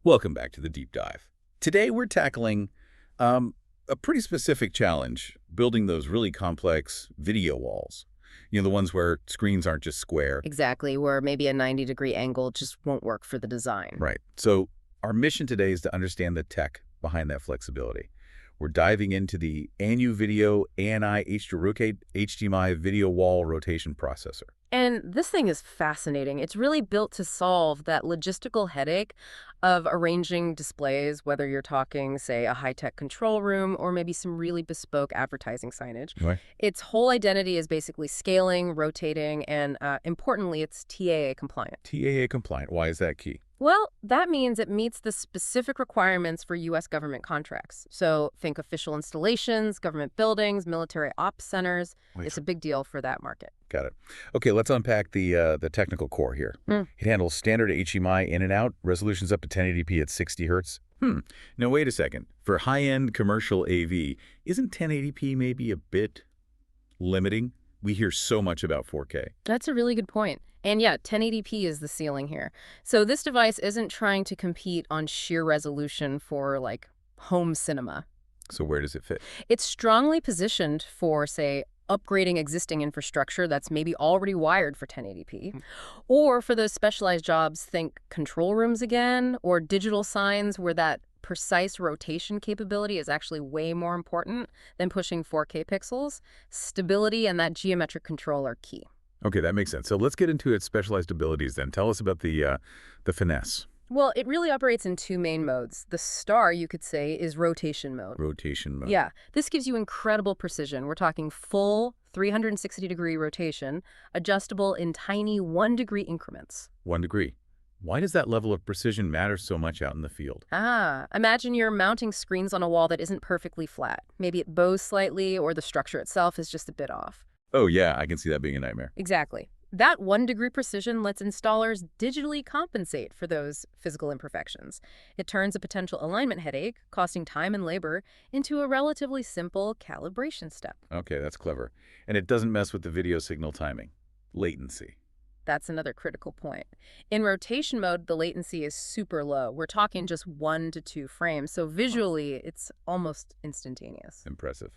Welcome back to the Deep Dive. Today we're tackling a pretty specific challenge, building those really complex video walls. You know, the ones where screens aren't just square. Exactly, where maybe a 90-degree angle just won't work for the design. Right. So our mission today is to understand the tech behind that flexibility. We're diving into the A-Neuvideo ANI-HDROTATE HDMI video wall rotation processor. And this thing is fascinating. It's really built to solve that logistical headache of arranging displays, whether you're talking, say, a high-tech control room or maybe some really bespoke advertising signage. Right. Its whole identity is basically scaling, rotating, and importantly, it's TAA compliant. TAA compliant. Why is that key? Well, that means it meets the specific requirements for U.S. government contracts. So think official installations, government buildings, military ops centers. It's a big deal for that market. Got it. Okay, let's unpack the technical core here. It handles standard HDMI in and out, resolutions up to 1080p at 60 hertz. Now, wait a second. For high-end commercial AV, isn't 1080p maybe a bit limiting? We hear so much about 4K. That's a really good point. And yeah, 1080p is the ceiling here. So this device isn't trying to compete on sheer resolution for, like, home cinema. So where does it fit? It's strongly positioned for, say, upgrading existing infrastructure that's maybe already wired for 1080p, or for those specialized jobs, think control rooms again, or digital signs where that precise rotation capability is actually way more important than pushing 4K pixels. Stability and that geometric control are key. Okay, that makes sense. So let's get into its specialized abilities then. Tell us about the finesse. Well, it really operates in two main modes. The star, you could say, is rotation mode. Rotation mode. Yeah, this gives you incredible precision. We're talking full 360-degree rotation, adjustable in tiny 1-degree increments. 1 degree. Why does that level of precision matter so much out in the field? Imagine you're mounting screens on a wall that isn't perfectly flat. Maybe it bows slightly or the structure itself is just a bit off. Oh, yeah, I can see that being a nightmare. Exactly. That 1-degree precision lets installers digitally compensate for those physical imperfections. It turns a potential alignment headache, costing time and labor, into a relatively simple calibration step. Okay, that's clever. And it doesn't mess with the video signal timing. Latency. That's another critical point. In rotation mode, the latency is super low. We're talking just 1 to 2 frames, so visually, it's almost instantaneous. Impressive.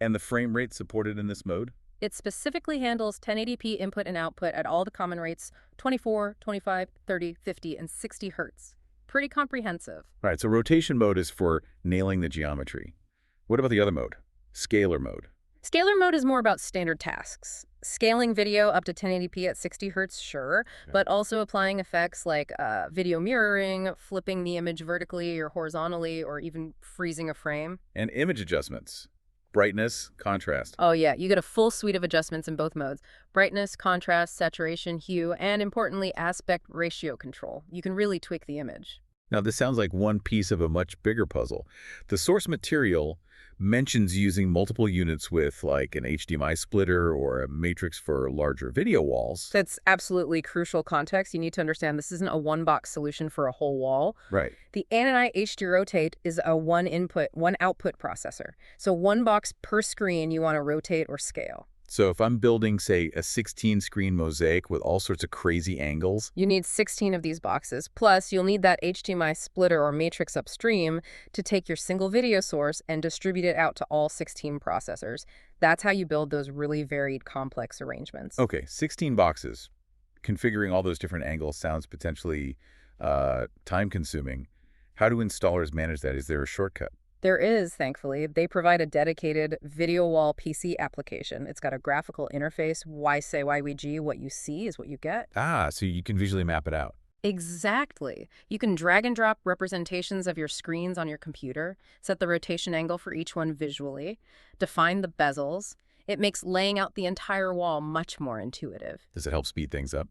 And the frame rate supported in this mode? It specifically handles 1080p input and output at all the common rates, 24, 25, 30, 50, and 60 hertz. Pretty comprehensive. Right, so rotation mode is for nailing the geometry. What about the other mode? Scalar mode. Scalar mode is more about standard tasks. Scaling video up to 1080p at 60 hertz, sure, but also applying effects like video mirroring, flipping the image vertically or horizontally, or even freezing a frame. And image adjustments. Brightness, contrast. Oh yeah, you get a full suite of adjustments in both modes. Brightness, contrast, saturation, hue, and importantly, aspect ratio control. You can really tweak the image. Now, this sounds like one piece of a much bigger puzzle. The source material mentions using multiple units with like an HDMI splitter or a matrix for larger video walls. That's absolutely crucial context. You need to understand this isn't a one-box solution for a whole wall. Right. The ANI-HDROTATE is a one-input, one-output processor. So one box per screen you want to rotate or scale. So if I'm building, say, a 16-screen mosaic with all sorts of crazy angles... You need 16 of these boxes. Plus, you'll need that HDMI splitter or matrix upstream to take your single video source and distribute it out to all 16 processors. That's how you build those really varied, complex arrangements. Okay, 16 boxes. Configuring all those different angles sounds potentially time-consuming. How do installers manage that? Is there a shortcut? There is, thankfully. They provide a dedicated video wall PC application. It's got a graphical interface. Why say YWG? What you see is what you get. So you can visually map it out. Exactly. You can drag and drop representations of your screens on your computer, set the rotation angle for each one visually, define the bezels. It makes laying out the entire wall much more intuitive. Does it help speed things up?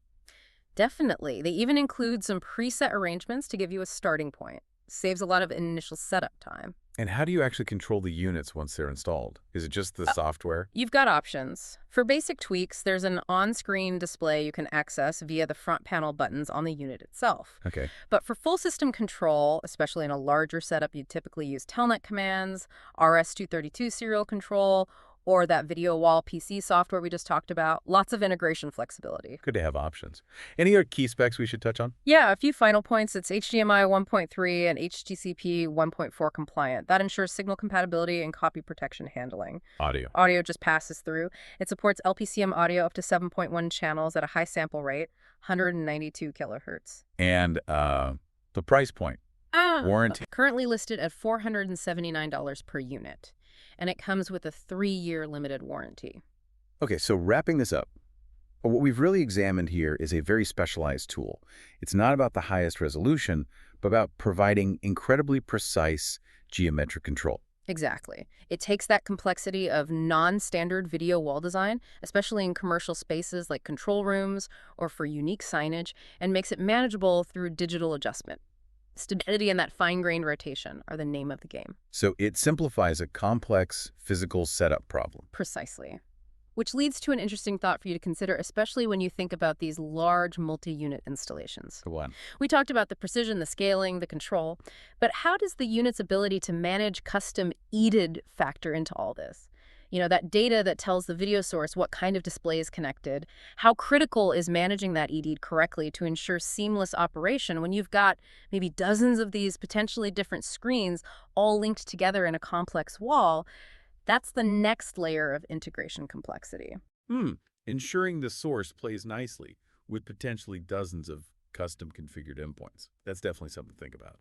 Definitely. They even include some preset arrangements to give you a starting point. Saves a lot of initial setup time. And how do you actually control the units once they're installed? Is it just the software? You've got options. For basic tweaks, there's an on-screen display you can access via the front panel buttons on the unit itself. Okay. But for full system control, especially in a larger setup, you'd typically use telnet commands, RS-232 serial control, or that video wall PC software we just talked about. Lots of integration flexibility. Good to have options. Any other key specs we should touch on? Yeah, a few final points. It's HDMI 1.3 and HDCP 1.4 compliant. That ensures signal compatibility and copy protection handling. Audio. Audio just passes through. It supports LPCM audio up to 7.1 channels at a high sample rate, 192 kilohertz. And the price point. Warranty. Currently listed at $479 per unit, and it comes with a 3-year limited warranty. Okay, so wrapping this up, what we've really examined here is a very specialized tool. It's not about the highest resolution, but about providing incredibly precise geometric control. Exactly. It takes that complexity of non-standard video wall design, especially in commercial spaces like control rooms or for unique signage, and makes it manageable through digital adjustment. Stability and that fine-grained rotation are the name of the game. So it simplifies a complex physical setup problem. Precisely. Which leads to an interesting thought for you to consider, especially when you think about these large multi-unit installations. Go on. We talked about the precision, the scaling, the control, but how does the unit's ability to manage custom EDID factor into all this? You know, that data that tells the video source what kind of display is connected. How critical is managing that EDID correctly to ensure seamless operation when you've got maybe dozens of these potentially different screens all linked together in a complex wall? That's the next layer of integration complexity. Ensuring the source plays nicely with potentially dozens of custom configured endpoints. That's definitely something to think about.